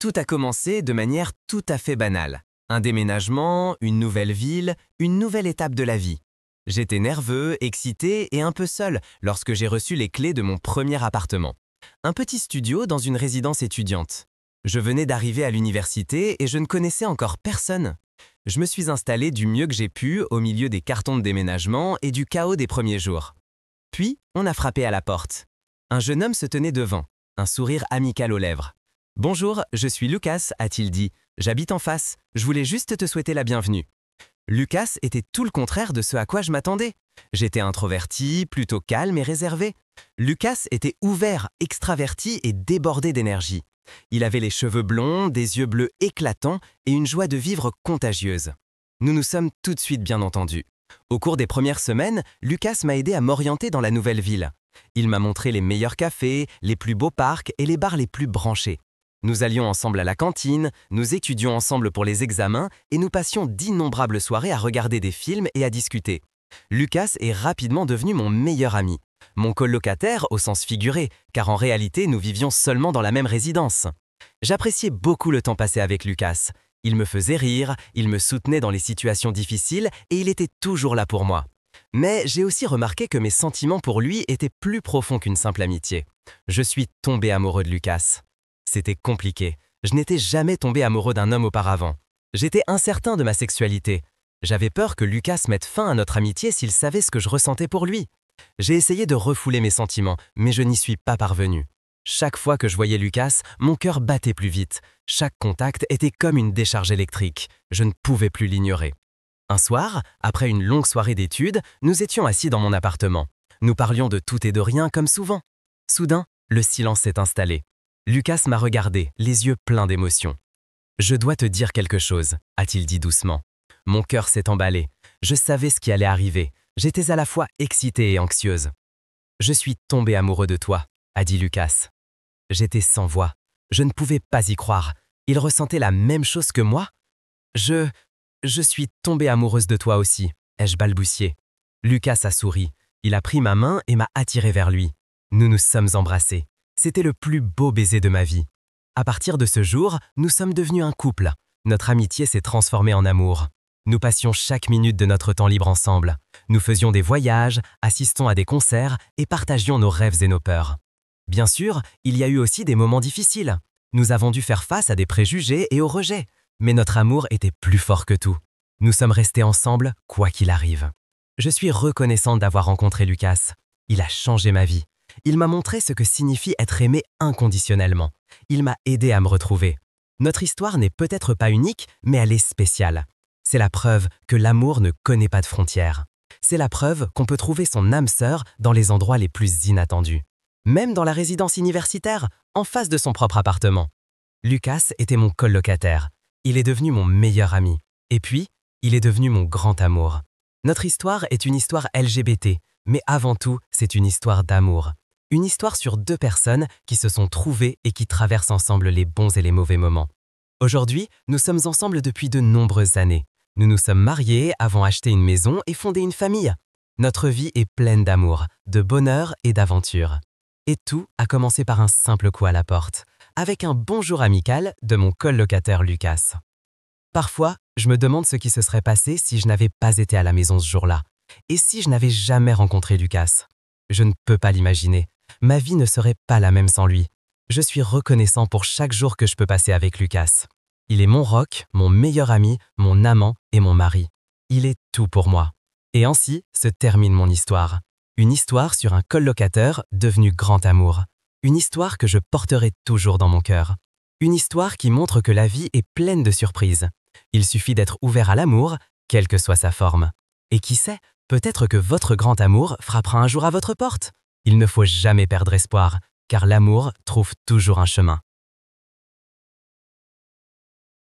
Tout a commencé de manière tout à fait banale. Un déménagement, une nouvelle ville, une nouvelle étape de la vie. J'étais nerveux, excité et un peu seul lorsque j'ai reçu les clés de mon premier appartement. Un petit studio dans une résidence étudiante. Je venais d'arriver à l'université et je ne connaissais encore personne. Je me suis installé du mieux que j'ai pu au milieu des cartons de déménagement et du chaos des premiers jours. Puis, on a frappé à la porte. Un jeune homme se tenait devant, un sourire amical aux lèvres. « Bonjour, je suis Lucas », a-t-il dit. « J'habite en face, je voulais juste te souhaiter la bienvenue. » Lucas était tout le contraire de ce à quoi je m'attendais. J'étais introverti, plutôt calme et réservé. Lucas était ouvert, extraverti et débordé d'énergie. Il avait les cheveux blonds, des yeux bleus éclatants et une joie de vivre contagieuse. Nous nous sommes tout de suite bien entendus. Au cours des premières semaines, Lucas m'a aidé à m'orienter dans la nouvelle ville. Il m'a montré les meilleurs cafés, les plus beaux parcs et les bars les plus branchés. Nous allions ensemble à la cantine, nous étudions ensemble pour les examens et nous passions d'innombrables soirées à regarder des films et à discuter. Lucas est rapidement devenu mon meilleur ami. Mon colocataire au sens figuré, car en réalité nous vivions seulement dans la même résidence. J'appréciais beaucoup le temps passé avec Lucas. Il me faisait rire, il me soutenait dans les situations difficiles et il était toujours là pour moi. Mais j'ai aussi remarqué que mes sentiments pour lui étaient plus profonds qu'une simple amitié. Je suis tombé amoureux de Lucas. C'était compliqué. Je n'étais jamais tombé amoureux d'un homme auparavant. J'étais incertain de ma sexualité. J'avais peur que Lucas mette fin à notre amitié s'il savait ce que je ressentais pour lui. J'ai essayé de refouler mes sentiments, mais je n'y suis pas parvenu. Chaque fois que je voyais Lucas, mon cœur battait plus vite. Chaque contact était comme une décharge électrique. Je ne pouvais plus l'ignorer. Un soir, après une longue soirée d'études, nous étions assis dans mon appartement. Nous parlions de tout et de rien comme souvent. Soudain, le silence s'est installé. Lucas m'a regardé, les yeux pleins d'émotion. « Je dois te dire quelque chose », a-t-il dit doucement. Mon cœur s'est emballé. Je savais ce qui allait arriver. J'étais à la fois excitée et anxieuse. « Je suis tombé amoureux de toi », a dit Lucas. J'étais sans voix. Je ne pouvais pas y croire. Il ressentait la même chose que moi. Je suis tombée amoureuse de toi aussi, ai-je balbutié. Lucas a souri. Il a pris ma main et m'a attiré vers lui. Nous nous sommes embrassés. C'était le plus beau baiser de ma vie. À partir de ce jour, nous sommes devenus un couple. Notre amitié s'est transformée en amour. Nous passions chaque minute de notre temps libre ensemble. Nous faisions des voyages, assistions à des concerts et partagions nos rêves et nos peurs. Bien sûr, il y a eu aussi des moments difficiles. Nous avons dû faire face à des préjugés et au rejet. Mais notre amour était plus fort que tout. Nous sommes restés ensemble, quoi qu'il arrive. Je suis reconnaissante d'avoir rencontré Lucas. Il a changé ma vie. Il m'a montré ce que signifie être aimé inconditionnellement. Il m'a aidé à me retrouver. Notre histoire n'est peut-être pas unique, mais elle est spéciale. C'est la preuve que l'amour ne connaît pas de frontières. C'est la preuve qu'on peut trouver son âme sœur dans les endroits les plus inattendus. Même dans la résidence universitaire, en face de son propre appartement. Lucas était mon colocataire. Il est devenu mon meilleur ami. Et puis, il est devenu mon grand amour. Notre histoire est une histoire LGBT, mais avant tout, c'est une histoire d'amour. Une histoire sur deux personnes qui se sont trouvées et qui traversent ensemble les bons et les mauvais moments. Aujourd'hui, nous sommes ensemble depuis de nombreuses années. Nous nous sommes mariés, avons acheté une maison et fondé une famille. Notre vie est pleine d'amour, de bonheur et d'aventure. Et tout a commencé par un simple coup à la porte, avec un bonjour amical de mon colocataire Lucas. Parfois, je me demande ce qui se serait passé si je n'avais pas été à la maison ce jour-là. Et si je n'avais jamais rencontré Lucas? Je ne peux pas l'imaginer. Ma vie ne serait pas la même sans lui. Je suis reconnaissant pour chaque jour que je peux passer avec Lucas. Il est mon rock, mon meilleur ami, mon amant et mon mari. Il est tout pour moi. Et ainsi se termine mon histoire. Une histoire sur un colocataire devenu grand amour. Une histoire que je porterai toujours dans mon cœur. Une histoire qui montre que la vie est pleine de surprises. Il suffit d'être ouvert à l'amour, quelle que soit sa forme. Et qui sait, peut-être que votre grand amour frappera un jour à votre porte. Il ne faut jamais perdre espoir, car l'amour trouve toujours un chemin.